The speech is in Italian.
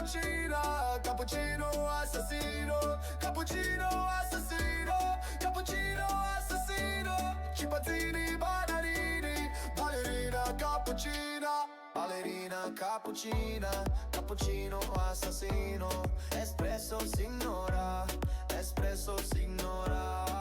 cappuccina, cappuccino assassino, cappuccino assassino, cappuccino assassino. Cipazzini, bananini, ballerina cappuccina, ballerina cappuccina, cappuccino assassino. Espresso signora, espresso signora.